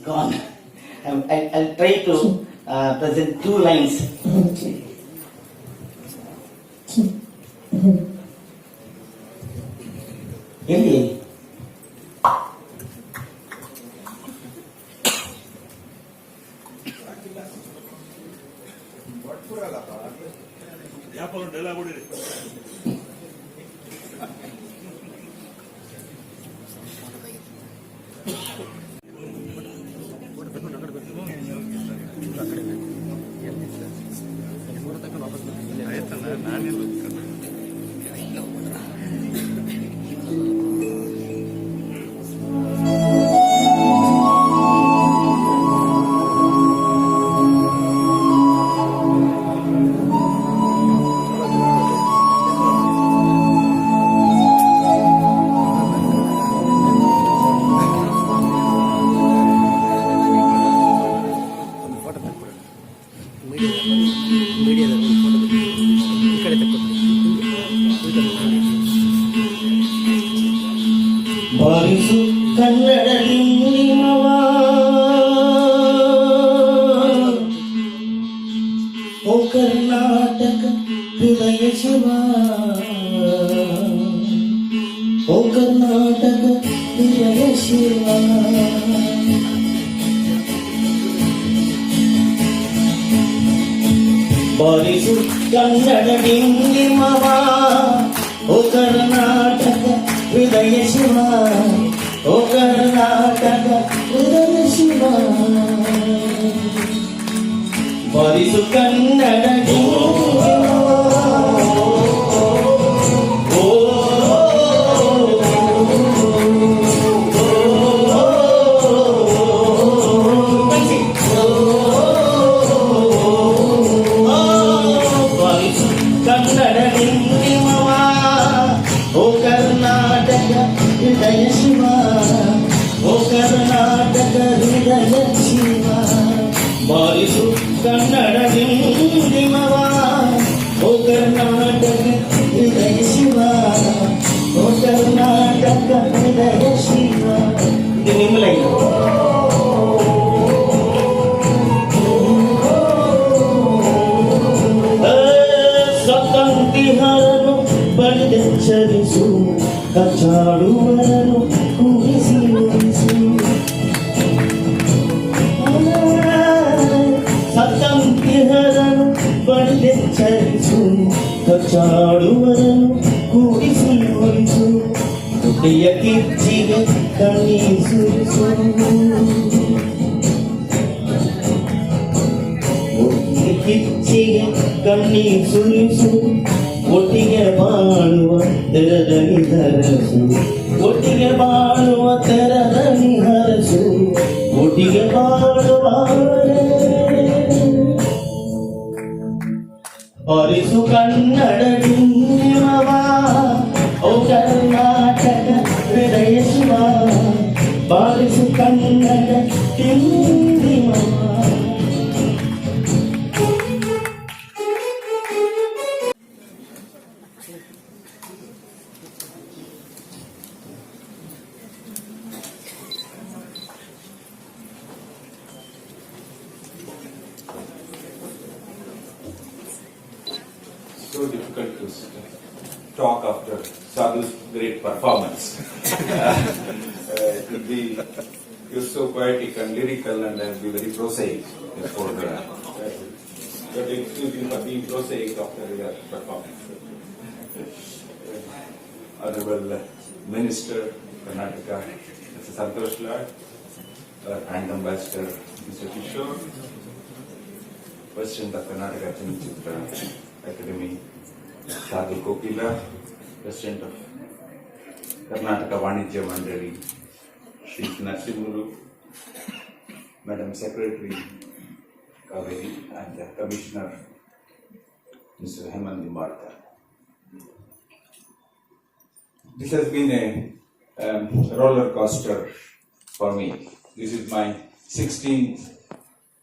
Gone. I'll try to present two lines. ಎಲ್ಲಿ ಬಾರಿಸು ಕನ್ನಡ ನಿಮ್ಮವ ಓ ಕರ್ನಾಟಕ ಹೃದಯ ಶಿವ ಓ ಕರ್ನಾಟಕ ಹೃದಯ ಶಿವ ಬಾರಿಸು ಕನ್ನಡ ನಿಮ್ಮವ ಓ ಕರ್ನಾಟಕ ಹೃದಯ ಶಿವ ಓ ಕರ್ನಾಟಕ ಹೃದಯ ಶಿವ ಬಾರಿಸು ಕನ್ನಡ ಹೃದಯ ಶಿವ ಓ ಕರ್ನಾಟಕ ಹೃದಯ ಶಿವ ಬಾರಿಸು ಕನ್ನಡ ನಿಮ್ಮವ ಓ ಕರ್ನಾಟಕ ಹೃದಯ ಶಿವ ಓ ಕರ್ನಾಟಕ ಹೃದಯ ಶಿವ ಇದು ನಿಮ್ಮ ಲೈನ್. ಸತ್ತಂತಿಹರನು ಬಡಿದೆಚ್ಚರಿಸು ಕಚ್ಚಾಡುವರನು ಕೂರಿಸಿ ಉಳಿಸು ಸತ್ತಂತಿಹರನು ಬಡಿದೆಚ್ಚರಿಸು ಕಚ್ಚಾಡುವರನು ಕೂರಿಸಿ ಉಳಿಸು ದುಡ್ಡಿಯ ಕಿಚ್ಚಿಗೆ ಕಣ್ಣೀರು ಸುರಿಸು ಕಿಚ್ಚಿಗೆ ಕಣ್ಣೀರು ಸುರಿಸು ಒಟ್ಟಿಗೆ ಬಾಳುವ ತೆರದಲ್ಲಿ ಹರಸು ಒಟ್ಟಿಗೆ ಬಾಳುವ ತೆರದಲ್ಲಿ ಹರಸು ಒಟ್ಟಿಗೆ ಬಾಳುವ ಬಾರಿಸು ಕನ್ನಡ ನಿಮ್ಮವ ಓ ಕರ್ನಾಟಕ ಹೃದಯ ಶಿವ ಬಾರಿಸು Kannada ನಿಮ್ಮವ. So difficult to talk after Sadhu's great performance. It will be, you're so poetic and lyrical, and I'll be very prosaic before but excuse me for being prosaic after your performance. Honorable Minister, Karnataka, Mr. Santosh Lad, and Ambassador Mr. Kishore, President of Karnataka Chanchitra Academy, Sadhu Kokila, President of Karnataka Vanijya Mandali, Shri Narsimulu, Madam Secretary Kaveri, and the Commissioner Mr. Hemant Martha. This has been a roller coaster for me. This is my 16th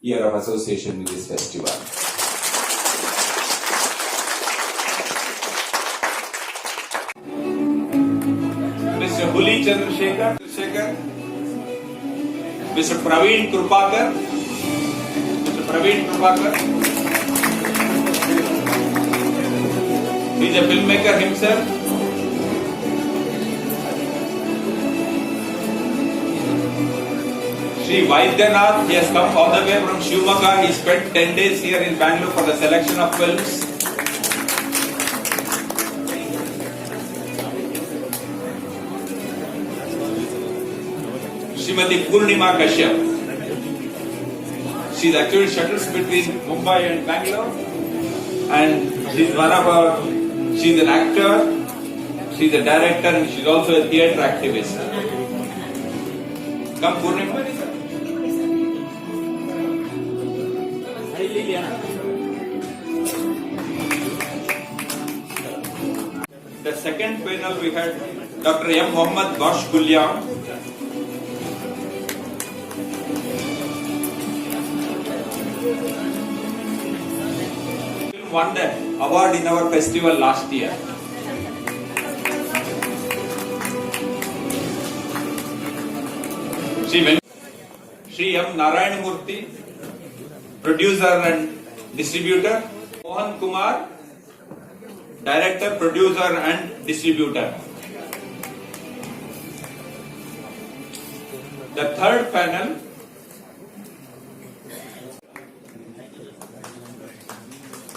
year of association with this festival. Mr. Huli Chandrasekhar, Mr. Praveen Krupakar, he is a filmmaker himself. Sri Vaidyanath, he has come all the way from Shivamogga. He spent 10 days here in Bangalore for the selection of films. Srimati Purnima Kashyap. She actually shuttles between Mumbai and Bangalore, and she's she's an actor, she's a director, and she's also a theatre activist. Come Purnima. The second panel we had Dr. M. Mohammad Ghosh Gulliam. Won the award in our festival last year. Sri M. Narayanamurthy, producer and distributor. Mohan Kumar, director, producer and distributor. The third panel,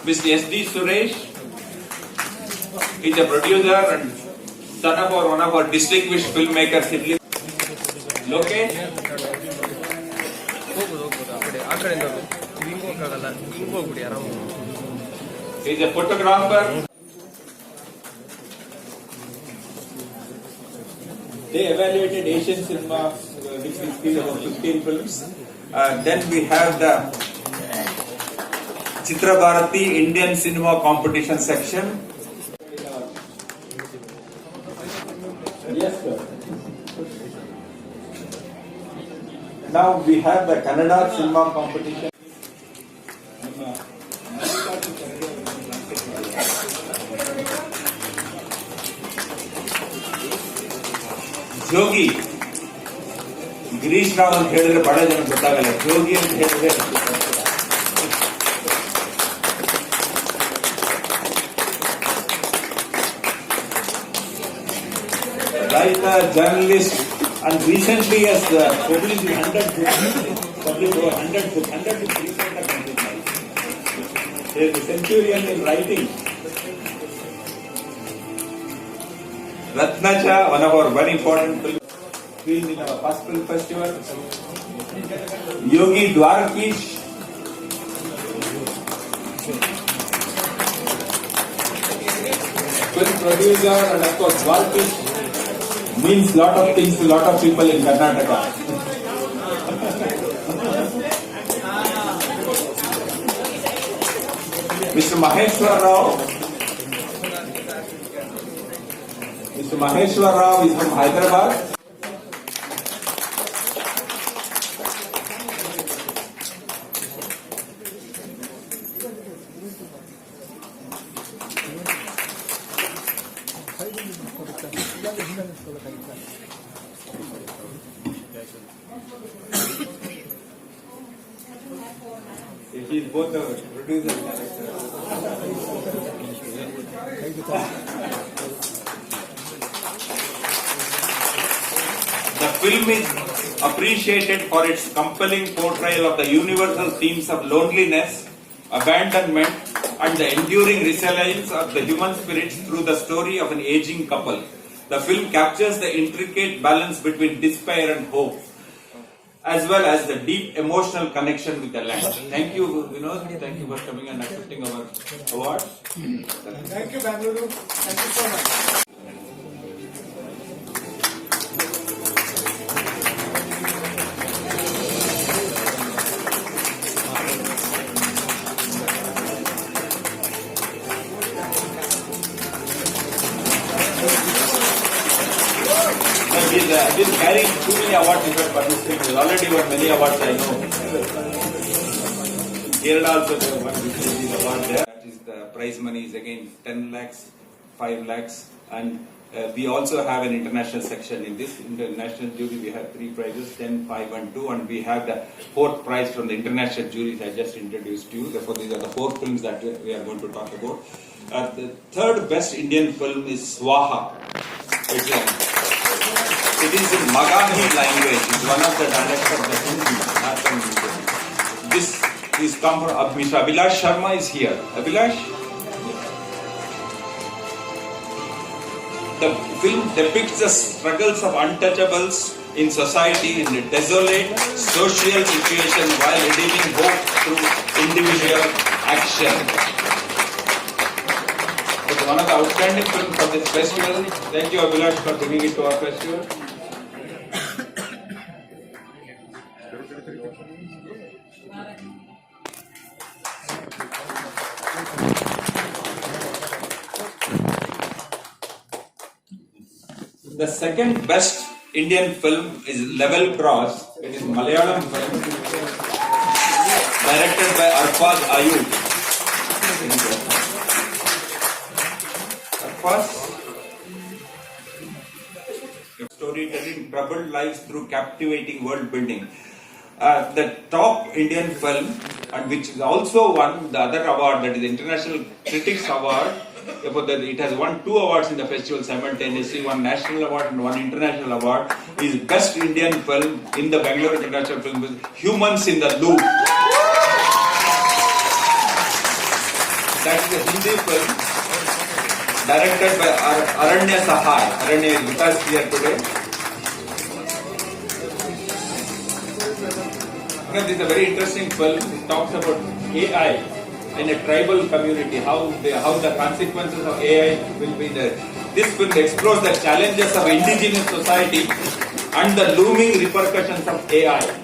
Mr. S.D. Suresh is a producer and son of one of our distinguished filmmakers. Lokesh is a photographer. They evaluated Asian cinema, which is about 15 films. Then we have the Chitra Bharati Indian Cinema Competition section. Yes, sir. Now we have the Kannada Cinema Competition. Jogi. Girish Rao ಅಂತ ಹೇಳಿದ್ರೆ ಬಹಳ ಜನ ಗೊತ್ತಾಗಲ್ಲ. ಜೋಗಿ ಅಂತ ಹೇಳಿದ್ರೆ writer, journalist, and recently has published 100 books. Published over 100 books. 100 books recently completed. He is a centurion in writing. Ratnacha, one of our very important film in our first film festival. Yogi Dwarkish. Film producer and of course Dwarkish means lot of things to lot of people in Karnataka. Mr. Maheshwar Rao. Mr. Maheshwar Rao is from Hyderabad. He is both the producer and director. The film is appreciated for its compelling portrayal of the universal themes of loneliness, abandonment, and the enduring resilience of the human spirits through the story of an aging couple. The film captures the intricate balance between despair and hope, as well as the deep emotional connection with the land. Thank you, Vinod. Thank you for coming and accepting our award. Thank you, Bangalore. Thank you so much. He's been carrying too many awards. awards you got for this film. You already won many awards, I know. Kerala also they won this award there. That is the prize money is again 10 lakhs, 5 lakhs, and we also have an international section in this. In the national jury, we have 3 prizes, 10, 5 and 2, and we have the 4th prize from the international juries I just introduced to you. Therefore, these are the 4 films that we are going to talk about. The 3rd best Indian film is Swaha. It is in Magahi language. It's one of the dialects of the Hindi. This is come from Mr. Abhilash Sharma is here. Abhilash? The film depicts the struggles of untouchables in society in a desolate social situation while redeeming hope through individual action. It's one of the outstanding films of this festival. Thank you, Abhilash, for bringing it to our festival. The 2nd best Indian film is Level Cross. It is Malayalam film directed by Arfaz Ayub. Arfaz, storytelling troubled lives through captivating world building. The top Indian film, and which is also won the other award, that is the International Critics Award. It has won 2 awards in the festival simultaneously, 1 national award and 1 international award, is Best Indian Film in the Bangalore International Film Festival, Humans in the Loop. That is a Hindi film directed by Aranya Sahai. Aranya is with us here today. This is a very interesting film. It talks about AI in a tribal community, how the consequences of AI will be there. This film explores the challenges of indigenous society and the looming repercussions of AI.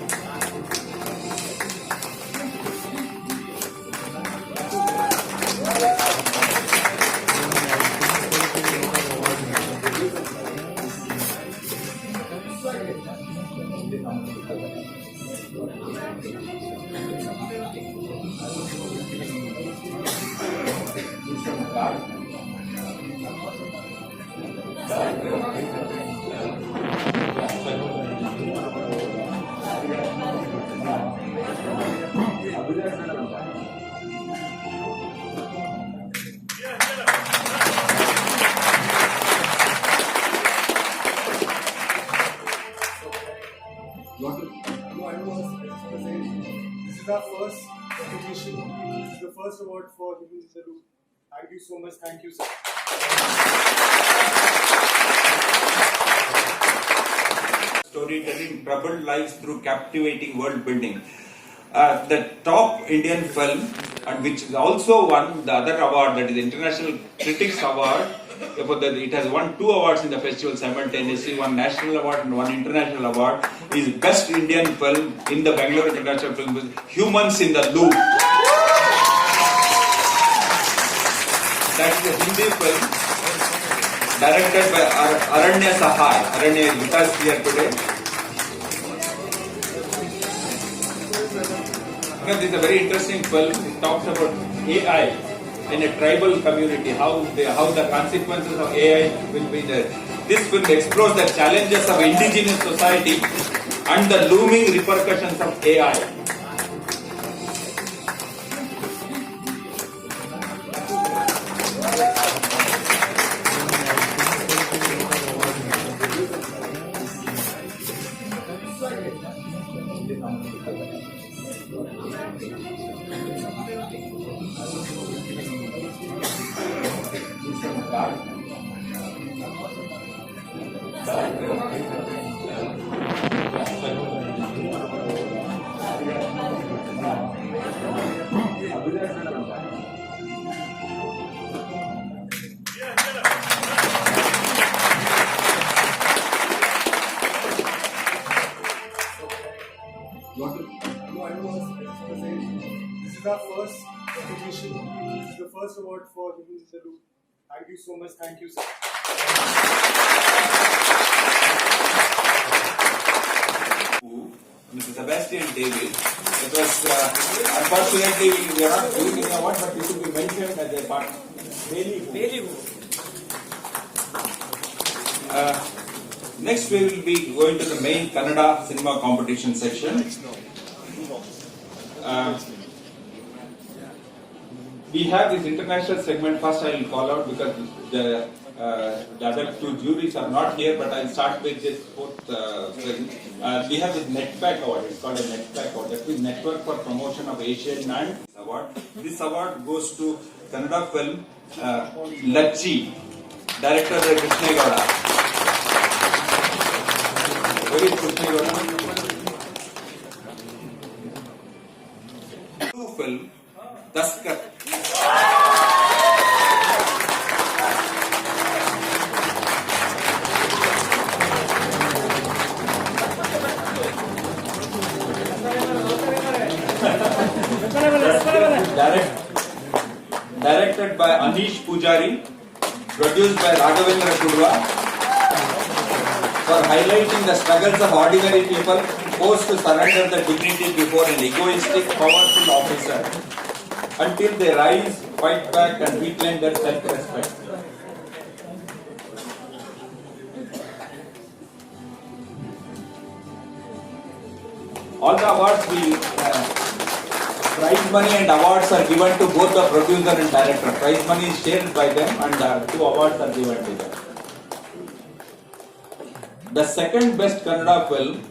This is our first recognition. This is the first award for Humans in the Loop. Thank you so much. Thank you, sir. Storytelling troubled lives through captivating world building. The top Indian film, and which is also won the other award, that is the International Critics Award. It has won 2 awards in the festival simultaneously, 1 national award and 1 international award, is Best Indian Film in the Bangalore International Film Festival, Humans in the Loop. That is a Hindi film directed by Aranya Sahai. Aranya is with us here today. This is a very interesting film. It talks about AI in a tribal community, how the consequences of AI will be there. This film explores the challenges of indigenous society and the looming repercussions of AI. This is our first recognition. This is the first award for Humans in the Loop. Thank you so much. Thank you, sir. Mr. Sebastian David. It was unfortunately we are not giving him award, but it should be mentioned as a part. Next, we will be going to the main Kannada cinema competition section. We have this international segment. First, I will call out because the other two juries are not here, but I'll start with this fourth film. We have this NetPack award. It's called a NetPack award. That is Network for Promotion of Asian and Award. This award goes to Kannada film Lachi, director Krishnegowda. Where is Krishnegowda? Two film Daskar. Directed by Anish Pujari, produced by Raghavendra Kudwa, for highlighting the struggles of ordinary people forced to surrender their dignity before an egoistic, powerful officer until they rise, fight back and reclaim their self-respect. All the awards prize money and awards are given to both the producer and director. Prize money is shared by them and 2 awards are given to them. The second best Kannada film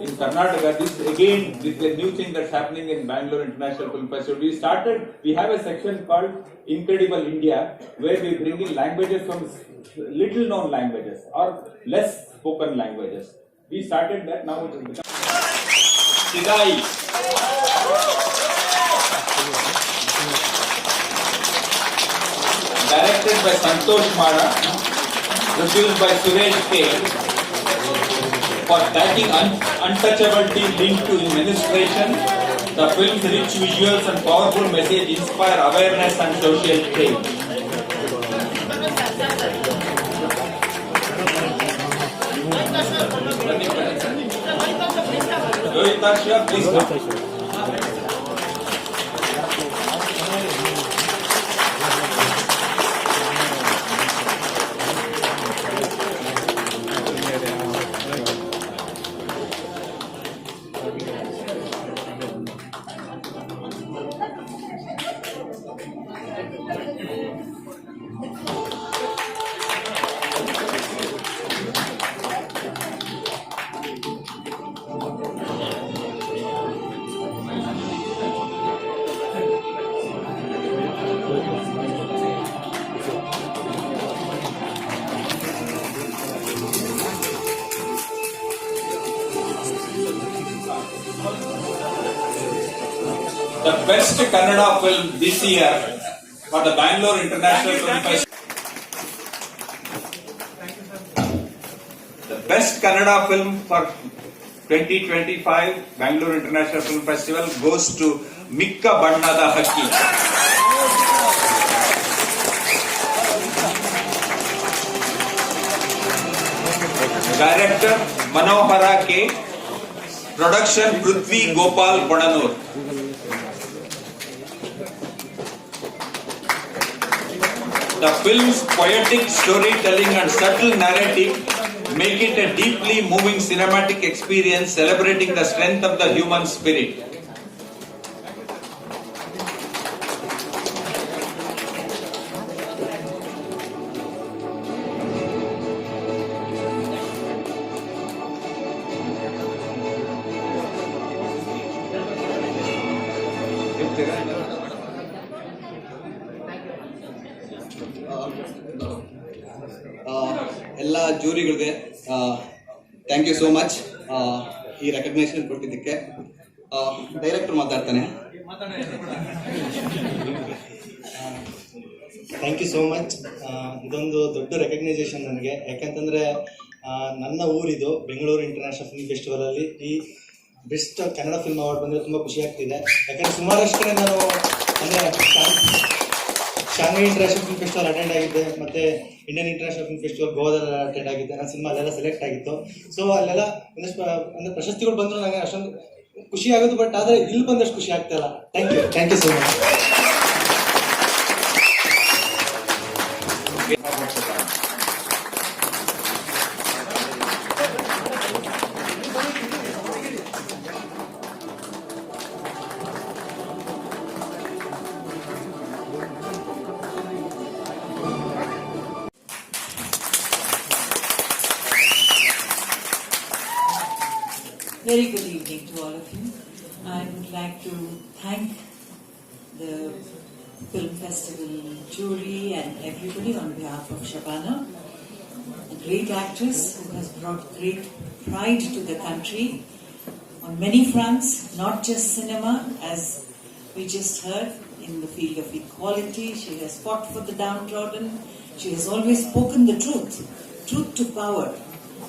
in Karnataka, this again is a new thing that's happening in Bangalore International Film Festival. We have a section called Incredible India where we bring in languages from little known languages or less spoken languages. We started that, now it has become Sidai. Directed by Santosh Mara, produced by Suresh K. For tackling untouchability linked to administration, the film's rich visuals and powerful message inspire awareness and social change. Yogitasha, please come. The best Kannada film this year for the Bangalore International Film Festival. The best Kannada film for 2025 Bangalore International Film Festival goes to Mikka Bannada Hakki. Director Manohara K. Production Prithvi Gopal Kodanur. The film's poetic storytelling and subtle narrative make it a deeply moving cinematic experience celebrating the strength of the human spirit. ಎಲ್ಲ ಜೂರಿಗಳಿಗೆ thank you so much ಈ recognition ಕೊಟ್ಟಿದ್ದಕ್ಕೆ. Director ಮಾತಾಡ್ತಾನೆ. Thank you so much. ಇದೊಂದು ದೊಡ್ಡ recognisation ನನಗೆ, ಯಾಕೆಂತಂದರೆ ನನ್ನ ಊರಿದು ಬೆಂಗಳೂರು ಇಂಟರ್ನ್ಯಾಷನಲ್ ಫಿಲ್ಮ್ ಫೆಸ್ಟಿವಲಲ್ಲಿ ಈ ಬೆಸ್ಟ್ ಕನ್ನಡ ಫಿಲ್ಮ್ ಅವಾರ್ಡ್ ಬಂದರೆ ತುಂಬ ಖುಷಿ ಆಗ್ತಿದೆ. ಯಾಕಂದರೆ ಸುಮಾರಷ್ಟು ಕಡೆ ನಾನು ಅಂದರೆ Shanghai international film festival attend ಆಗಿದ್ದೆ, ಮತ್ತು ಇಂಡಿಯನ್ ಇಂಟರ್ನ್ಯಾಷನಲ್ ಫಿಲ್ಮ್ ಫೆಸ್ಟಿವಲ್ ಗೋವಾದಲ್ಲಿ ಅಟೆಂಡ್ ಆಗಿದ್ದೆ. ನನ್ನ ಸಿನಿಮಾ ಅಲ್ಲೆಲ್ಲ ಸೆಲೆಕ್ಟ್ ಆಗಿತ್ತು. ಸೊ ಅಲ್ಲೆಲ್ಲ ಒಂದಷ್ಟು ಅಂದರೆ ಪ್ರಶಸ್ತಿಗಳು ಬಂದರೂ ನನಗೆ ಅಷ್ಟೊಂದು ಖುಷಿ ಆಗೋದು, ಬಟ್ ಆದರೆ ಇಲ್ಲಿ ಬಂದಷ್ಟು ಖುಷಿ ಆಗ್ತಾ ಇಲ್ಲ. Thank you so much. Very good evening to all of you. I would like to thank the Film Festival jury and everybody on behalf of Shabana, a great actress who has brought great pride to the country on many fronts, not just cinema, as we just heard, in the field of equality. She has fought for the downtrodden. She has always spoken the truth to power.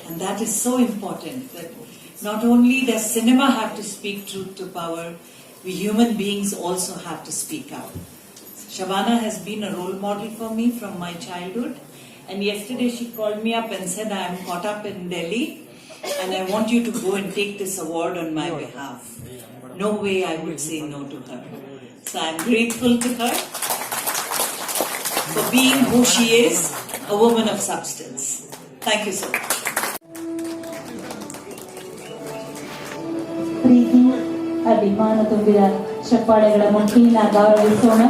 And that is so important, that not only does cinema have to speak truth to power, we human beings also have to speak up. Shabana has been a role model for me from my childhood, and yesterday she called me up and said, I am caught up in Delhi and I want you to go and take this award on my behalf. No way I would say no to her. So I am grateful to her for being who she is, a woman of substance. Thank you so much. ಪ್ರೀತಿ ಅಭಿಮಾನ ತುಂಬಿದ ಚಪ್ಪಾಳೆಗಳ ಮುಖೇನ ಗೌರವಿಸೋಣ.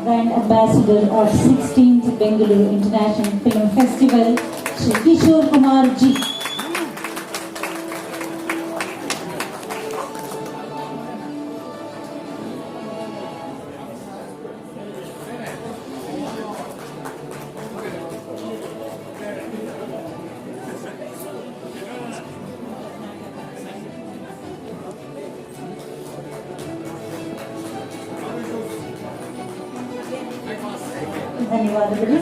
Brand Ambassador of 16th Bengaluru International Film Festival, Shri Kishore Kumar Ji. ಧನ್ಯವಾದಗಳು.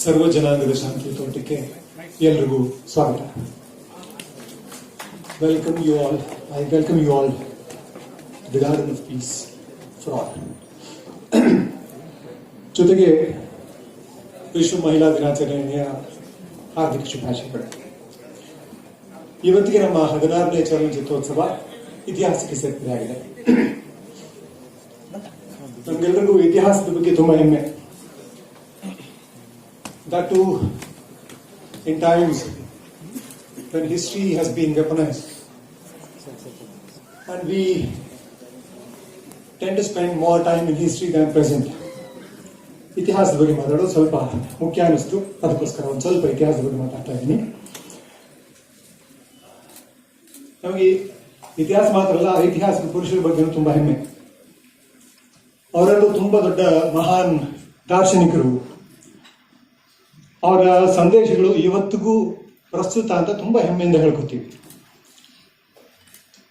ಸರ್ವ ಜನಾಂಗದ ಶಾಂತಿ ತೋಟಕ್ಕೆ ಎಲ್ರಿಗೂ ಸ್ವಾಗತ. Welcome you all. I welcome you all to the Garden of Peace for all. ಜೊತೆಗೆ ವಿಶ್ವ ಮಹಿಳಾ ದಿನಾಚರಣೆಯ ಹಾರ್ದಿಕ ಶುಭಾಶಯಗಳು. ಇವತ್ತಿಗೆ ನಮ್ಮ 16ನೇ ಚಲನಚಿತ್ರೋತ್ಸವ ಇತಿಹಾಸಕ್ಕೆ ಸೇರ್ಪಡೆಯಾಗಿದೆ. ನಮಗೆಲ್ಲರಿಗೂ ಇತಿಹಾಸದ ಬಗ್ಗೆ ತುಂಬಾ ಹೆಮ್ಮೆ. That too in times when history has been weaponized and we tend to spend more time in history than present. ಇತಿಹಾಸದ ಬಗ್ಗೆ ಮಾತಾಡೋದು ಸ್ವಲ್ಪ ಮುಖ್ಯ ಅನ್ನಿಸ್ತು, ಅದಕ್ಕೋಸ್ಕರ ಒಂದು ಸ್ವಲ್ಪ ಇತಿಹಾಸದ ಬಗ್ಗೆ ಮಾತಾಡ್ತಾ ಇದ್ದೀನಿ. ನಮಗೆ ಇತಿಹಾಸ ಮಾತ್ರ ಅಲ್ಲ, ಐತಿಹಾಸಿಕ ಪುರುಷರ ಬಗ್ಗೆ ತುಂಬಾ ಹೆಮ್ಮೆ. ಅವರೆಲ್ಲರೂ ತುಂಬಾ ದೊಡ್ಡ ಮಹಾನ್ ದಾರ್ಶನಿಕರು. ಅವರ ಸಂದೇಶಗಳು ಇವತ್ತಿಗೂ ಪ್ರಸ್ತುತ ಅಂತ ತುಂಬಾ ಹೆಮ್ಮೆಯಿಂದ ಹೇಳ್ಕೊತೀವಿ.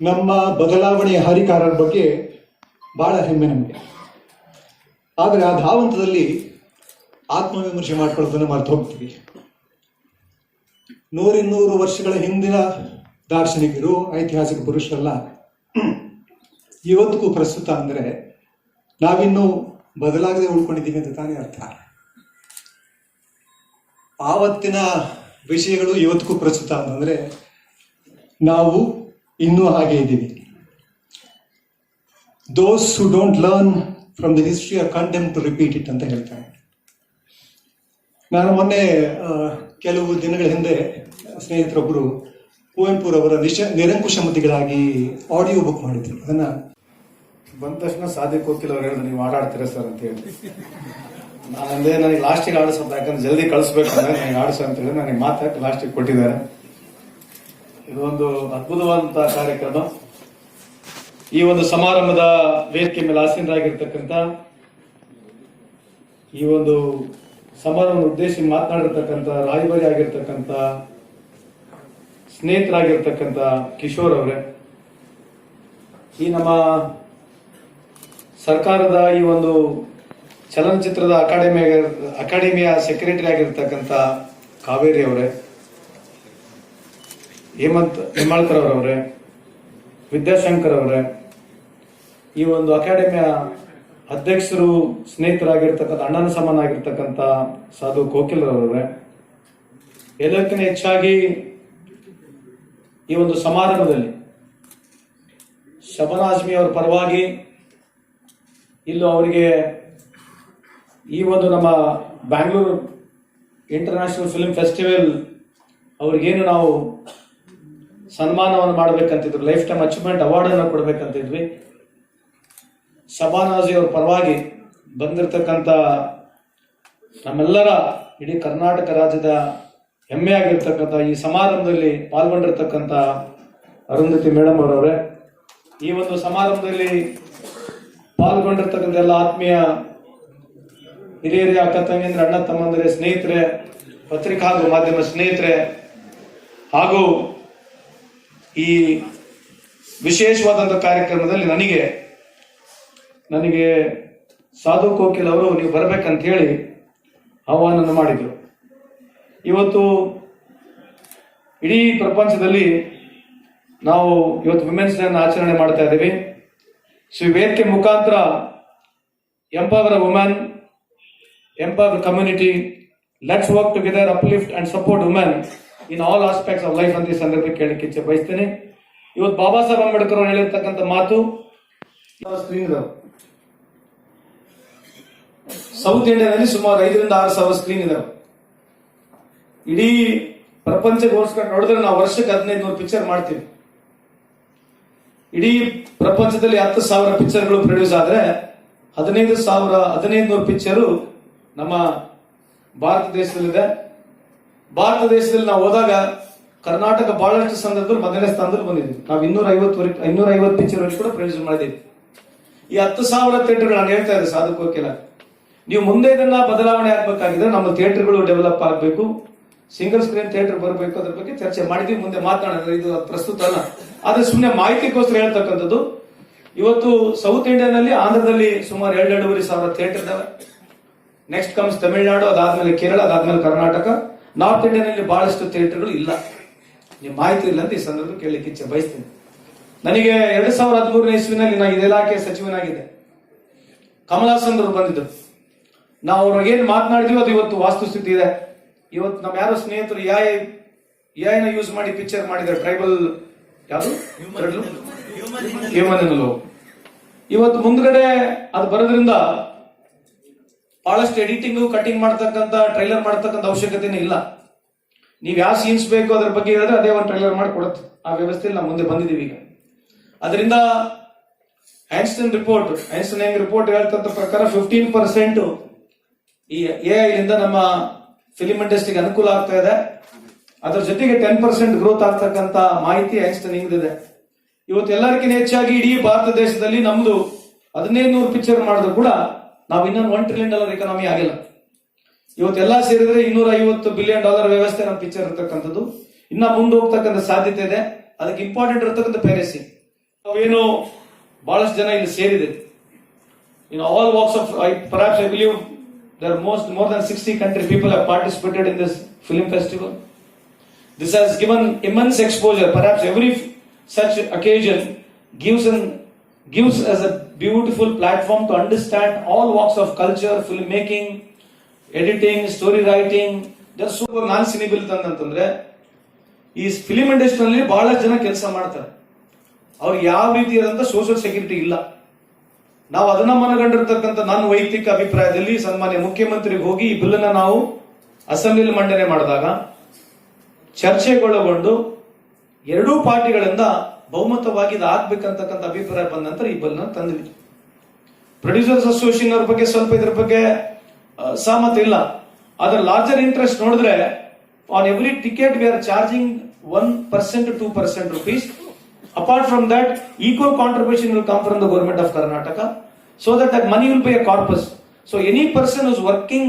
ನಮ್ಮ ಬದಲಾವಣೆಯ ಹರಿಕಾರರ ಬಗ್ಗೆ ಬಹಳ ಹೆಮ್ಮೆ ನಮಗೆ. ಆದರೆ ಆ ಧಾವಂತದಲ್ಲಿ ಆತ್ಮವಿಮರ್ಶೆ ಮಾಡ್ಕೊಳ್ಳೋದನ್ನ ಮರೆತು ಹೋಗ್ತೀವಿ. 100-200 ವರ್ಷಗಳ ಹಿಂದಿನ ದಾರ್ಶನಿಕರು, ಐತಿಹಾಸಿಕ ಪುರುಷರೆಲ್ಲ ಇವತ್ತಿಗೂ ಪ್ರಸ್ತುತ ಅಂದರೆ ನಾವಿನ್ನೂ ಬದಲಾಗದೆ ಉಳ್ಕೊಂಡಿದ್ದೀವಿ ಅಂತ ತಾನೇ ಅರ್ಥ. ಆವತ್ತಿನ ವಿಷಯಗಳು ಇವತ್ತಿಗೂ ಪ್ರಸ್ತುತ ಅಂತಂದ್ರೆ ನಾವು ಇನ್ನೂ ಹಾಗೆ ಇದ್ದೀವಿ. Those who don't learn from the history are condemned to repeat it ಅಂತ ಹೇಳ್ತಾರೆ. ನಾನು ಮೊನ್ನೆ ಕೆಲವು ದಿನಗಳ ಹಿಂದೆ ಸ್ನೇಹಿತರೊಬ್ಬರು ಕುವೆಂಪುರವರ ನಿರಂಕುಶಮತಿಗಳಾಗಿ ಆಡಿಯೋ ಬುಕ್ ಮಾಡಿದ್ರು. ಅದನ್ನ ಬಂದ ತಕ್ಷಣ ಸಾಧ್ಯ ಹೋಗ್ತಿಲ್ಲ, ಅವ್ರು ಹೇಳಿದ್ರು ನೀವು ಆಡಾಡ್ತೀರಾ ಸರ್ ಅಂತ ಹೇಳಿ. ನಾನಂದ್ರೆ ನನಗೆ ಲಾಸ್ಟಿಗೆ ಆಡಿಸೋದು, ಯಾಕಂದ್ರೆ ಜಲ್ದಿ ಕಳಿಸ್ಬೇಕು ಅಂದ್ರೆ ನನಗೆ ಆಡಿಸೋ ಅಂತ ಹೇಳಿ ನನಗೆ ಮಾತಾಡಿ ಲಾಸ್ಟಿಗೆ ಕೊಟ್ಟಿದ್ದಾರೆ. ಇದು ಒಂದು ಅದ್ಭುತವಾದಂತಹ ಕಾರ್ಯಕ್ರಮ. ಈ ಒಂದು ಸಮಾರಂಭದ ವೇದಿಕೆ ಮೇಲೆ ಆಸೀನರಾಗಿರ್ತಕ್ಕಂಥ ಈ ಒಂದು ಸಮಾರಂಭವನ್ನು ಉದ್ದೇಶಿಸಿ ಮಾತನಾಡಿರ್ತಕ್ಕಂಥ ರಾಯಭಾರಿ ಆಗಿರ್ತಕ್ಕಂಥ ಸ್ನೇಹಿತರಾಗಿರ್ತಕ್ಕಂಥ ಕಿಶೋರ್ ಅವರೇ, ಈ ನಮ್ಮ ಸರ್ಕಾರದ ಈ ಒಂದು ಚಲನಚಿತ್ರದ ಅಕಾಡೆಮಿಯ ಸೆಕ್ರೆಟರಿ ಆಗಿರ್ತಕ್ಕಂಥ ಕಾವೇರಿ ಅವರೇ, ಹೇಮಂತ್ ಹೆಮ್ಮಾಳ್ಕರ್ ಅವರವರೇ, ವಿದ್ಯಾಶಂಕರ್ ಅವರೇ, ಈ ಒಂದು ಅಕಾಡೆಮಿಯ ಅಧ್ಯಕ್ಷರು ಸ್ನೇಹಿತರಾಗಿರ್ತಕ್ಕಂಥ ಅಣ್ಣನ ಸಮಾನ ಆಗಿರ್ತಕ್ಕಂಥ ಸಾಧು ಕೋಕಿಲ್ ಅವರವರೇ, ಎಲ್ಲಕ್ಕಿಂತ ಹೆಚ್ಚಾಗಿ ಈ ಒಂದು ಸಮಾರಂಭದಲ್ಲಿ ಶಬಾನಾ ಆಜ್ಮಿ ಅವರ ಪರವಾಗಿ ಇಲ್ಲೂ ಅವರಿಗೆ ಈ ಒಂದು ನಮ್ಮ ಬ್ಯಾಂಗ್ಳೂರು ಇಂಟರ್ನ್ಯಾಷನಲ್ ಫಿಲ್ಮ್ ಫೆಸ್ಟಿವಲ್ ಅವ್ರಿಗೇನು ನಾವು ಸನ್ಮಾನವನ್ನು ಮಾಡಬೇಕಂತಿದ್ರು, ಲೈಫ್ ಟೈಮ್ ಅಚೀವ್ಮೆಂಟ್ ಅವಾರ್ಡ್ ಅನ್ನು ಕೊಡ್ಬೇಕಂತಿದ್ವಿ. ಶಬಾನಾಜಿ ಅವ್ರ ಪರವಾಗಿ ಬಂದಿರತಕ್ಕಂಥ ನಮ್ಮೆಲ್ಲರ ಇಡೀ ಕರ್ನಾಟಕ ರಾಜ್ಯದ ಹೆಮ್ಮೆ ಆಗಿರ್ತಕ್ಕಂಥ ಈ ಸಮಾರಂಭದಲ್ಲಿ ಪಾಲ್ಗೊಂಡಿರ್ತಕ್ಕಂಥ ಅರುಂಧತಿ ಮೇಡಮ್ ಅವರವರೇ, ಈ ಒಂದು ಸಮಾರಂಭದಲ್ಲಿ ಪಾಲ್ಗೊಂಡಿರ್ತಕ್ಕಂಥ ಎಲ್ಲ ಆತ್ಮೀಯ ಹಿರಿಯರೇ, ಅಕ್ಕ ತಂಗಿಯಂದ್ರೆ, ಅಣ್ಣ ತಮ್ಮಂದರೆ, ಸ್ನೇಹಿತರೆ, ಪತ್ರಿಕಾ ಹಾಗೂ ಮಾಧ್ಯಮ ಸ್ನೇಹಿತರೆ, ಹಾಗೂ ಈ ವಿಶೇಷವಾದಂಥ ಕಾರ್ಯಕ್ರಮದಲ್ಲಿ ನನಗೆ ಸಾಧು ಕೋಕಿಲ್ ಅವರು ನೀವು ಬರಬೇಕಂತ ಹೇಳಿ ಆಹ್ವಾನ ಮಾಡಿದರು. ಇವತ್ತು ಇಡೀ ಪ್ರಪಂಚದಲ್ಲಿ ನಾವು ಇವತ್ತು ವಿಮೆನ್ಸ್ ಡೇ ಆಚರಣೆ ಮಾಡ್ತಾ ಇದ್ದೀವಿ. ಸೊ ಈ ವೇದಿಕೆ ಮುಖಾಂತರ empower women, empower community, let's work together, uplift and support women in all aspects of life ಅಂತ ಈ ಸಂದರ್ಭಕ್ಕೆ ಕೇಳಲಿಕ್ಕೆ ಇಚ್ಛೆ ಬಯಸ್ತೇನೆ. ಇವತ್ತು ಬಾಬಾ ಸಾಹೇಬ್ ಅಂಬೇಡ್ಕರ್ ಅವರು ಹೇಳಿರ್ತಕ್ಕಂಥ ಮಾತು, ಸೌತ್ ಇಂಡಿಯಾದಲ್ಲಿ ಸುಮಾರು 5,000 to 6,000 ಸ್ಕ್ರೀನ್ ಇದಾವೆ. ಇಡೀ ಪ್ರಪಂಚಕ್ಕೆ ಹೋಲಿಸ್ಕೊಂಡು ನೋಡಿದ್ರೆ ನಾವು ವರ್ಷಕ್ಕೆ 1,500 ಪಿಕ್ಚರ್ ಮಾಡ್ತೀವಿ. ಇಡೀ ಪ್ರಪಂಚದಲ್ಲಿ 10,000 ಪಿಕ್ಚರ್ಗಳು ಪ್ರೊಡ್ಯೂಸ್ ಆದ್ರೆ 15,000 ಪಿಕ್ಚರು ನಮ್ಮ ಭಾರತ ದೇಶದಲ್ಲಿದೆ. ಭಾರತ ದೇಶದಲ್ಲಿ ನಾವು ಹೋದಾಗ ಕರ್ನಾಟಕ ಬಹಳಷ್ಟು ಸಂದರ್ಭದಲ್ಲಿ ಮೊದಲನೇ ಸ್ಥಾನದಲ್ಲಿ ಬಂದಿದ್ವಿ. ನಾವು 250 ಪಿಕ್ಚರ್ ಕೂಡ ಪ್ರೊಡ್ಯೂಸ್ ಮಾಡಿದ್ದೀವಿ. ಈ 10,000 ಥಿಯೇಟರ್ಗಳು ನಾನು ಹೇಳ್ತಾ ಇದ್ದೆ ಸಾಧು ಕೋಕಿಲ, ನೀವು ಮುಂದೆ ಇದನ್ನ ಬದಲಾವಣೆ ಆಗ್ಬೇಕಾಗಿದ್ರೆ ನಮ್ಮ ಥಿಯೇಟರ್ಗಳು ಡೆವಲಪ್ ಆಗಬೇಕು, ಸಿಂಗಲ್ ಸ್ಕ್ರೀನ್ ಥಿಯೇಟರ್ ಬರಬೇಕು. ಅದ್ರ ಬಗ್ಗೆ ಚರ್ಚೆ ಮಾಡಿದ್ವಿ, ಮುಂದೆ ಮಾತನಾಡಿದ್ರೆ ಇದು ಪ್ರಸ್ತುತ ಅಲ್ಲ, ಆದ್ರೆ ಸುಮ್ಮನೆ ಮಾಹಿತಿಗೋಸ್ಕರ ಹೇಳ್ತಕ್ಕಂಥದ್ದು. ಇವತ್ತು ಸೌತ್ ಇಂಡಿಯಾನಲ್ಲಿ, ಆಂಧ್ರದಲ್ಲಿ ಸುಮಾರು 2,500 ಥಿಯೇಟರ್ ಇದಾವೆ. ನೆಕ್ಸ್ಟ್ ಕಮ್ಸ್ ತಮಿಳುನಾಡು, ಅದಾದ್ಮೇಲೆ ಕೇರಳ, ಅದಾದ್ಮೇಲೆ ಕರ್ನಾಟಕ. ನಾರ್ತ್ ಇಂಡಿಯಾನಲ್ಲಿ ಬಹಳಷ್ಟು ಥಿಯೇಟರ್ಗಳು ಇಲ್ಲ. ನೀವು ಮಾಹಿತಿ ಇಲ್ಲ ಅಂತ ಈ ಸಂದರ್ಭ ಕೇಳಲಿಕ್ಕೆ ಇಚ್ಛೆ ಬಯಸ್ತೀನಿ. ನನಗೆ 2013ನೇ ಇಸ್ವಿನಲ್ಲಿ ನಾನು ಇದೇ ಇಲಾಖೆ ಸಚಿವನಾಗಿದ್ದೆ. ಕಮಲಾಸನ್ ಅವರು ಬಂದಿದ್ದರು. ನಾವು ಅವ್ರಿಗೆ ಏನ್ ಮಾತನಾಡಿದ್ವಿ ಅದು ಇವತ್ತು ವಾಸ್ತುಸ್ಥಿತಿ ಇದೆ. ಇವತ್ತು ನಮ್ಮ ಯಾರೋ ಸ್ನೇಹಿತರು ಎಐನ ಯೂಸ್ ಮಾಡಿ ಪಿಕ್ಚರ್ ಮಾಡಿದ್ದಾರೆ, ಟ್ರೈಬಲ್ ಯಾವುದು ಹ್ಯೂಮನ್ ಎನ್ನಲು. ಇವತ್ತು ಮುಂದ್ಗಡೆ ಅದು ಬರೋದ್ರಿಂದ ಬಹಳಷ್ಟು ಎಡಿಟಿಂಗ್, ಕಟಿಂಗ್ ಮಾಡ್ತಕ್ಕಂಥ, ಟ್ರೈಲರ್ ಮಾಡ್ತಕ್ಕಂಥ ಅವಶ್ಯಕತೆನೇ ಇಲ್ಲ. ನೀವು ಯಾವ ಸೀನ್ಸ್ ಬೇಕು ಅದ್ರ ಬಗ್ಗೆ ಹೇಳಿದ್ರೆ ಅದೇ ಒಂದು ಟ್ರೈಲರ್ ಮಾಡಿ ಕೊಡುತ್ತೆ. ಆ ವ್ಯವಸ್ಥೆಯಲ್ಲಿ ನಾವು ಮುಂದೆ ಬಂದಿದ್ದೀವಿ ಈಗ. ಅದರಿಂದ ಐನ್ಸ್ಟೈನ್ ರಿಪೋರ್ಟ್ ಹೇಳ್ತಂತ ಪ್ರಕಾರ 15% ಈ ಎಐ ಇಂದ ನಮ್ಮ ಫಿಲಿಂ ಇಂಡಸ್ಟ್ರಿಗೆ ಅನುಕೂಲ ಆಗ್ತಾ ಇದೆ. ಅದ್ರ ಜೊತೆಗೆ 10% ಗ್ರೋತ್ ಆಗ್ತಕ್ಕಂಥ ಮಾಹಿತಿ ಐನ್ಸ್ಟೈನ್ ಇದೆ. ಇವತ್ತು ಎಲ್ಲರಿಗಿಂತ ಹೆಚ್ಚಾಗಿ ಇಡೀ ಭಾರತ ದೇಶದಲ್ಲಿ ನಮ್ದು 1,500 ಪಿಕ್ಚರ್ ಮಾಡಿದ್ರು ಕೂಡ ನಾವು ಇನ್ನೊಂದು $1 trillion ಎಕಾನಮಿ ಆಗಿಲ್ಲ. ಇವತ್ತೆಲ್ಲ ಸೇರಿದ್ರೆ $250 billion ವ್ಯವಸ್ಥೆ ನಮ್ಮ ಪಿಕ್ಚರ್ ಇರ್ತಕ್ಕಂಥದ್ದು. ಇನ್ನ ಮುಂದೆ ಹೋಗ್ತಕ್ಕಂಥ ಸಾಧ್ಯತೆ ಇದೆ. ಅದಕ್ಕೆ ಇಂಪಾರ್ಟೆಂಟ್ ಇರ್ತಕ್ಕಂಥ ಪೈರಸಿ ನಾವೇನು ಬಹಳಷ್ಟು ಜನ ಇಲ್ಲಿ ಸೇರಿದೆ. In all walks of perhaps I believe there are more than 60 country people have participated in this film festival. This has given immense exposure. Perhaps every such occasion gives us a beautiful platform to understand all walks of culture, filmmaking, editing, story writing. Just super non cinebile ಅಂತಂದ್ರೆ ಈ film ಇಂಡಸ್ಟ್ರಿಯಲ್ಲಿ ಬಹಳಷ್ಟು ಜನ ಕೆಲಸ ಮಾಡ್ತಾರೆ. ಅವ್ರಿಗೆ ಯಾವ ರೀತಿಯಾದಂತ ಸೋಷಿಯಲ್ ಸೆಕ್ಯೂರಿಟಿ ಇಲ್ಲ. ನಾವು ಅದನ್ನ ಮನಗಂಡಿರ್ತಕ್ಕಂಥ ನನ್ನ ವೈಯಕ್ತಿಕ ಅಭಿಪ್ರಾಯದಲ್ಲಿ ಸನ್ಮಾನ್ಯ ಮುಖ್ಯಮಂತ್ರಿಗೆ ಹೋಗಿ ಈ ಬಿಲ್ ಅನ್ನ ನಾವು ಅಸೆಂಬ್ಲಿಯಲ್ಲಿ ಮಂಡನೆ ಮಾಡಿದಾಗ ಚರ್ಚೆಗೊಳಗೊಂಡು ಎರಡೂ ಪಾರ್ಟಿಗಳಿಂದ ಬಹುಮತವಾಗಿ ಇದು ಆಗ್ಬೇಕಂತಕ್ಕಂಥ ಅಭಿಪ್ರಾಯ ಬಂದ ನಂತರ ಈ ಬಿಲ್ ತಂದ್ವಿ. ಪ್ರೊಡ್ಯೂಸರ್ಸ್ ಅಸೋಸಿಯೇಷನ್ ಅವ್ರ ಬಗ್ಗೆ ಸ್ವಲ್ಪ ಇದ್ರ ಬಗ್ಗೆ ಸಹಮತ ಇಲ್ಲ. ಅದರ ಲಾರ್ಜರ್ ಇಂಟ್ರೆಸ್ಟ್ ನೋಡಿದ್ರೆ on every ticket we are charging 1% to 2% rupees. Apart from that, equal contribution will come from the government of Karnataka, so that money will be a corpus. So any person who is working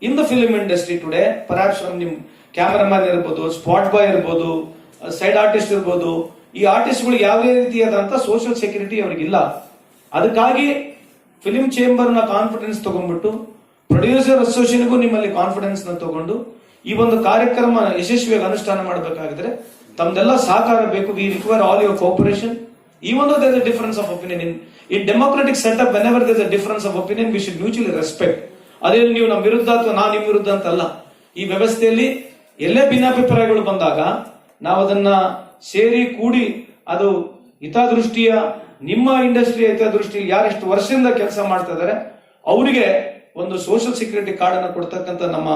in the film industry today perhaps ನಿಮ್ cameraman ಇರ್ಬೋದು, spot ಬಾಯ್ ಇರ್ಬೋದು, side artist ಇರ್ಬೋದು, ಈ ಆರ್ಟಿಸ್ಟ್ಗಳು ಯಾವುದೇ ರೀತಿಯಾದಂತ social security ಅವರಿಗಿಲ್ಲ. ಅದಕ್ಕಾಗಿ film chamber ನ ಕಾನ್ಫಿಡೆನ್ಸ್ ತಗೊಂಡ್ಬಿಟ್ಟು ಪ್ರೊಡ್ಯೂಸರ್ ಅಸೋಸಿಯೇಷನ್ಗೂ ನಿಮ್ಮಲ್ಲಿ ಕಾನ್ಫಿಡೆನ್ಸ್ ನ ತಗೊಂಡು ಈ ಒಂದು ಕಾರ್ಯಕ್ರಮ ಯಶಸ್ವಿಯಾಗಿ ಅನುಷ್ಠಾನ ಮಾಡಬೇಕಾಗಿದ್ರೆ ತಮ್ದೆಲ್ಲ ಸಹಕಾರ ಬೇಕು. We require all your cooperation. Even though there is a difference of opinion in democratic setup, whenever there is a difference of opinion, we should mutually respect. ಅದೇ ನೀವು ನಮ್ಮ ವಿರುದ್ಧ ಅಥವಾ ನಾನು ನಿಮ್ಮ ವಿರುದ್ಧ ಅಂತಲ್ಲ. ಈ ವ್ಯವಸ್ಥೆಯಲ್ಲಿ ಎಲ್ಲೇ ಭಿನ್ನಾಭಿಪ್ರಾಯಗಳು ಬಂದಾಗ ನಾವು ಅದನ್ನ ಸೇರಿ ಕೂಡಿ ಅದು ಹಿತದೃಷ್ಟಿಯ ನಿಮ್ಮ ಇಂಡಸ್ಟ್ರಿಯ ಹಿತದೃಷ್ಟಿಯಲ್ಲಿ ಯಾರೆಷ್ಟು ವರ್ಷದಿಂದ ಕೆಲಸ ಮಾಡ್ತಾ ಇದ್ದಾರೆ ಅವರಿಗೆ ಒಂದು ಸೋಷಿಯಲ್ ಸೆಕ್ಯೂರಿಟಿ ಕಾರ್ಡ್ ಅನ್ನು ಕೊಡ್ತಕ್ಕಂಥ ನಮ್ಮ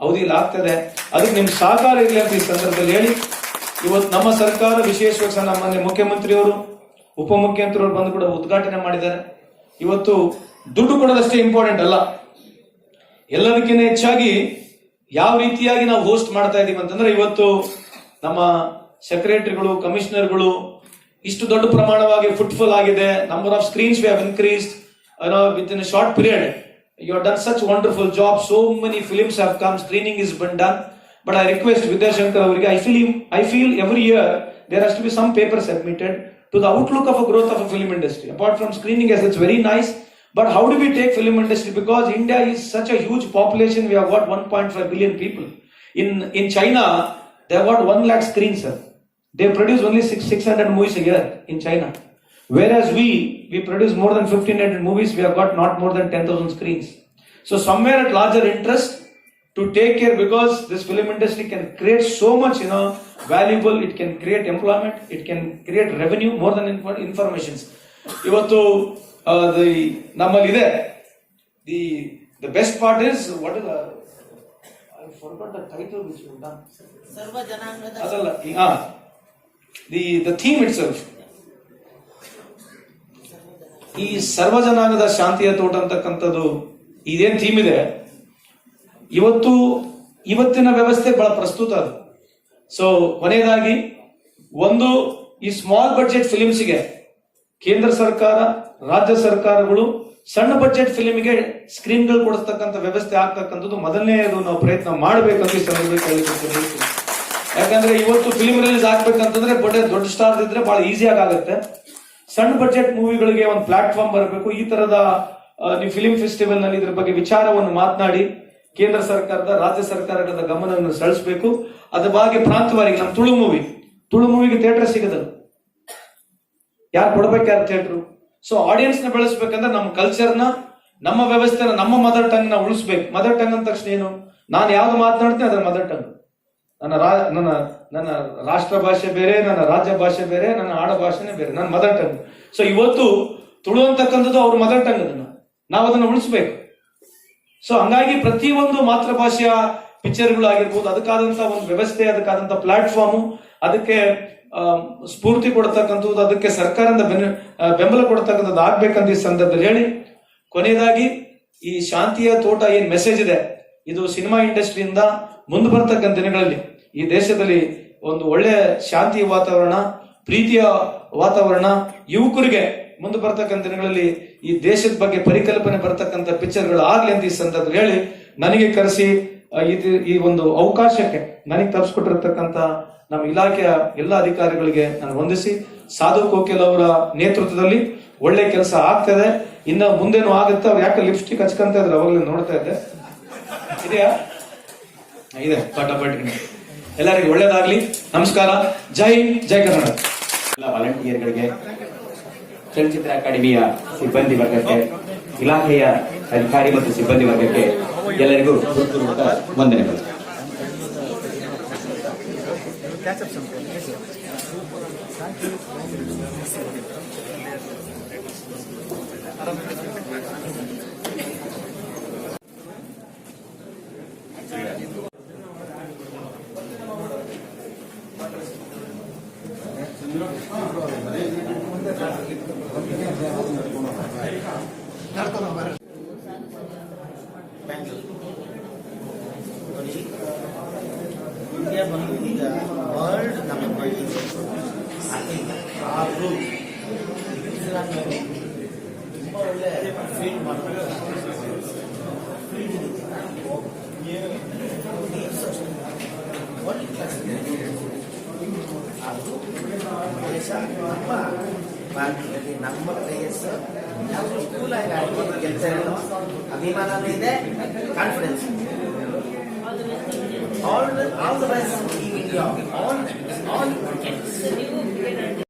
ಅವಧಿಯಲ್ಲಿ ಆಗ್ತದೆ. ಅದಕ್ಕೆ ನಿಮ್ ಸಹಕಾರ ಇರಲಿ ಅಂತ ಈ ಸಂದರ್ಭದಲ್ಲಿ ಹೇಳಿ, ಇವತ್ತು ನಮ್ಮ ಸರ್ಕಾರ ವಿಶೇಷವಾಗಿ ನಮ್ಮ ಮುಖ್ಯಮಂತ್ರಿಯವರು, ಉಪಮುಖ್ಯಮಂತ್ರಿಯವರು ಬಂದು ಕೂಡ ಉದ್ಘಾಟನೆ ಮಾಡಿದ್ದಾರೆ. ಇವತ್ತು ದುಡ್ಡು ಕೊಡೋದಷ್ಟೇ ಇಂಪಾರ್ಟೆಂಟ್ ಅಲ್ಲ, ಎಲ್ಲದಕ್ಕಿಂತ ಹೆಚ್ಚಾಗಿ ಯಾವ ರೀತಿಯಾಗಿ ನಾವು ಹೋಸ್ಟ್ ಮಾಡ್ತಾ ಇದೀವಿ ಅಂತಂದ್ರೆ, ಇವತ್ತು ನಮ್ಮ ಸೆಕ್ರೆಟರಿಗಳು, ಕಮಿಷನರ್ಗಳು ಇಷ್ಟು ದೊಡ್ಡ ಪ್ರಮಾಣವಾಗಿ ಫುಟ್ಫಾಲ್ ಆಗಿದೆ. Number of screens we have increased with in a short period. You have done such wonderful job. So many films have come, screening is been done. But I request Vidya Shankar avarige, I feel every year there has to be some paper submitted to the outlook of a growth of a film industry. Apart from screening, as it's very nice, but how do we take film industry? Because India is such a huge population. We have got 1.5 billion people. In China, they have got 1 lakh screens, sir. They produce only 600 movies a year in China. Whereas we produce more than 1,500 movies, we have got not more than 10,000 screens. So somewhere at larger interest to take care, because this film industry can create so much, valuable, it can create employment, it can create revenue more than informations. Ivattu nammalli ide. The best part is, what is I forgot the title which you have done. Sarva Janangada. Adalla, the theme itself. ಈ ಸರ್ವಜನಾಂಗದ ಶಾಂತಿಯ ತೋಟ ಅಂತಕ್ಕಂಥದ್ದು ಇದೇನ್ theme ಇದೆ, ಇವತ್ತಿನ ವ್ಯವಸ್ಥೆ ಬಹಳ ಪ್ರಸ್ತುತ ಅದು. ಸೊ ಕೊನೆಯದಾಗಿ ಒಂದು, ಈ ಸ್ಮಾಲ್ ಬಡ್ಜೆಟ್ ಫಿಲಿಮ್ಸ್ಗೆ ಕೇಂದ್ರ ಸರ್ಕಾರ, ರಾಜ್ಯ ಸರ್ಕಾರಗಳು ಸಣ್ಣ ಬಡ್ಜೆಟ್ ಫಿಲಿಮ್ಗೆ ಸ್ಕ್ರೀನ್ಗಳು ಕೊಡಿಸ್ತಕ್ಕಂಥ ವ್ಯವಸ್ಥೆ ಆಗ್ತಕ್ಕಂಥದ್ದು ಮೊದಲನೇದು ನಾವು ಪ್ರಯತ್ನ ಮಾಡಬೇಕಂತ ಈ ಸಂದರ್ಭದಲ್ಲಿ. ಯಾಕಂದ್ರೆ ಇವತ್ತು ಫಿಲಿಮ್ ರಿಲೀಸ್ ಆಗ್ಬೇಕಂತಂದ್ರೆ ದೊಡ್ಡ ಸ್ಟಾರ್ ಇದ್ರೆ ಬಹಳ ಈಸಿಯಾಗಿ ಆಗುತ್ತೆ. ಸಣ್ಣ ಬಡ್ಜೆಟ್ ಮೂವಿಗಳಿಗೆ ಒಂದು ಪ್ಲಾಟ್ಫಾರ್ಮ್ ಬರಬೇಕು. ಈ ತರದ ನೀವು ಫಿಲಿಂ ಫೆಸ್ಟಿವಲ್ ನಲ್ಲಿ ಇದ್ರ ಬಗ್ಗೆ ವಿಚಾರವನ್ನು ಮಾತನಾಡಿ ಕೇಂದ್ರ ಸರ್ಕಾರದ, ರಾಜ್ಯ ಸರ್ಕಾರಗಳ ಗಮನವನ್ನು ಸೆಳೆಸಬೇಕು. ಅದ್ರ ಬಗ್ಗೆ ಪ್ರಾಂತವಾರಿಗೆ ನಮ್ಮ ತುಳು ಮೂವಿಗೆ ಥಿಯೇಟರ್ ಸಿಗದಲ್ಲ, ಯಾರು ಕೊಡ್ಬೇಕು, ಯಾರು ಥಿಯೇಟರ್. ಸೊ ಆಡಿಯನ್ಸ್ ನ ಬೆಳೆಸ್ಬೇಕಂದ್ರೆ ನಮ್ಮ ಕಲ್ಚರ್ನ, ನಮ್ಮ ವ್ಯವಸ್ಥೆನ, ನಮ್ಮ ಮದರ್ ಟಂಗ್ ನ ಉಳಿಸ್ಬೇಕು. ಮದರ್ ಟಂಗ್ ಅಂದ ತಕ್ಷಣ ಏನು, ನಾನು ಯಾವ್ದು ಮಾತನಾಡ್ತೀನಿ ಅದರ ಮದರ್ ಟಂಗ್. ನನ್ನ ರಾಷ್ಟ್ರ ಭಾಷೆ ಬೇರೆ, ನನ್ನ ರಾಜ್ಯ ಭಾಷೆ ಬೇರೆ, ನನ್ನ ಆಡ ಭಾಷೆನೇ ಬೇರೆ, ನನ್ನ ಮದರ್ ಟಂಗ್. ಸೊ ಇವತ್ತು ತುಳು ಅಂತಕ್ಕಂಥದ್ದು ಅವ್ರ ಮದರ್ ಟಂಗ್, ನಾವು ಅದನ್ನ ಉಳಿಸ್ಬೇಕು. ಸೊ ಹಂಗಾಗಿ ಪ್ರತಿಯೊಂದು ಮಾತೃಭಾಷೆಯ ಪಿಕ್ಚರ್ಗಳು ಆಗಿರ್ಬೋದು, ಅದಕ್ಕಾದಂತ ಒಂದು ವ್ಯವಸ್ಥೆ, ಅದಕ್ಕಾದಂತ ಪ್ಲಾಟ್ಫಾರ್ಮ್, ಅದಕ್ಕೆ ಸ್ಫೂರ್ತಿ ಕೊಡ್ತಕ್ಕಂಥದ್ದು, ಅದಕ್ಕೆ ಸರ್ಕಾರದಿಂದ ಬೆಂಬಲ ಕೊಡ್ತಕ್ಕಂಥದ್ದು ಆಗ್ಬೇಕಂತ ಈ ಸಂದರ್ಭದಲ್ಲಿ ಹೇಳಿ, ಕೊನೆಯದಾಗಿ ಈ ಶಾಂತಿಯ ತೋಟ ಏನ್ ಮೆಸೇಜ್ ಇದೆ, ಇದು ಸಿನಿಮಾ ಇಂಡಸ್ಟ್ರಿಯಿಂದ ಮುಂದೆ ಬರ್ತಕ್ಕಂಥ ದಿನಗಳಲ್ಲಿ ಈ ದೇಶದಲ್ಲಿ ಒಂದು ಒಳ್ಳೆ ಶಾಂತಿಯ ವಾತಾವರಣ, ಪ್ರೀತಿಯ ವಾತಾವರಣ, ಯುವಕರಿಗೆ ಮುಂದೆ ಬರ್ತಕ್ಕಂಥ ದಿನಗಳಲ್ಲಿ ಈ ದೇಶದ ಬಗ್ಗೆ ಪರಿಕಲ್ಪನೆ ಬರ್ತಕ್ಕಂಥ ಪಿಕ್ಚರ್ಗಳು ಆಗ್ಲಿ ಅಂತ ಈ ಸಂದರ್ಭದಲ್ಲಿ ಹೇಳಿ, ನನಗೆ ಕರೆಸಿ ಈ ಒಂದು ಅವಕಾಶಕ್ಕೆ ನನಗೆ ತರಿಸ್ಕೊಟ್ಟಿರ್ತಕ್ಕಂಥ ನಮ್ಮ ಇಲಾಖೆಯ ಎಲ್ಲ ಅಧಿಕಾರಿಗಳಿಗೆ ನಾನು ವಂದಿಸಿ, ಸಾಧು ಕೋಕಿಲ್ ಅವರ ನೇತೃತ್ವದಲ್ಲಿ ಒಳ್ಳೆ ಕೆಲಸ ಆಗ್ತದೆ. ಇನ್ನ ಮುಂದೇನು ಆಗುತ್ತೆ. ಅವ್ರು ಯಾಕೆ ಲಿಪ್ಸ್ಟಿಕ್ ಹಚ್ಕೊಂತ ಇದ್ರೆ ಅವಾಗಲೇ ನೋಡ್ತಾ ಇದ್ದೆ. ಇದೆಯಾ? ಇದೆ. ಪಟಾಪಟಿ. ಎಲ್ಲರಿಗೂ ಒಳ್ಳೇದಾಗ್ಲಿ. ನಮಸ್ಕಾರ. ಜೈ ಹಿಂದ್, ಜೈ ಕರ್ನಾಟಕ. ಎಲ್ಲ ವಾಲಂಟಿಯರ್ಗಳಿಗೆ, ಚಲನಚಿತ್ರ ಅಕಾಡೆಮಿಯ ಸಿಬ್ಬಂದಿ ವರ್ಗಕ್ಕೆ, ಇಲಾಖೆಯ ಅಧಿಕಾರಿ ಮತ್ತು ಸಿಬ್ಬಂದಿ ವರ್ಗಕ್ಕೆ ಎಲ್ಲರಿಗೂ ಹೃತ್ಪೂರ್ವಕ ವಂದನೆಗಳು. ಇಂಡಿಯಾ ಬಂದು ಈಗ ವರ್ಲ್ಡ್ ನಮ್ಮ ಆದರೂ ತುಂಬ ಒಳ್ಳೆ ಫೀಲ್ ಮಾಡ್ತಾರೆ. ವರ್ಲ್ಡ್ ಕ್ಲಾಸ್ ಅದು ದೇಶ ನಮ್ಮ ಭಾರತದಲ್ಲಿ ನಮ್ಮ ಪ್ಲೇಯರ್ಸ್ ಯಾವುದು ಕೂಲ್ ಆಗಿ ಆಡಿ ಗೆಲ್ತಾರೋ ಅಭಿಮಾನನೂ ಇದೆ, confidence. All the best, Team India. All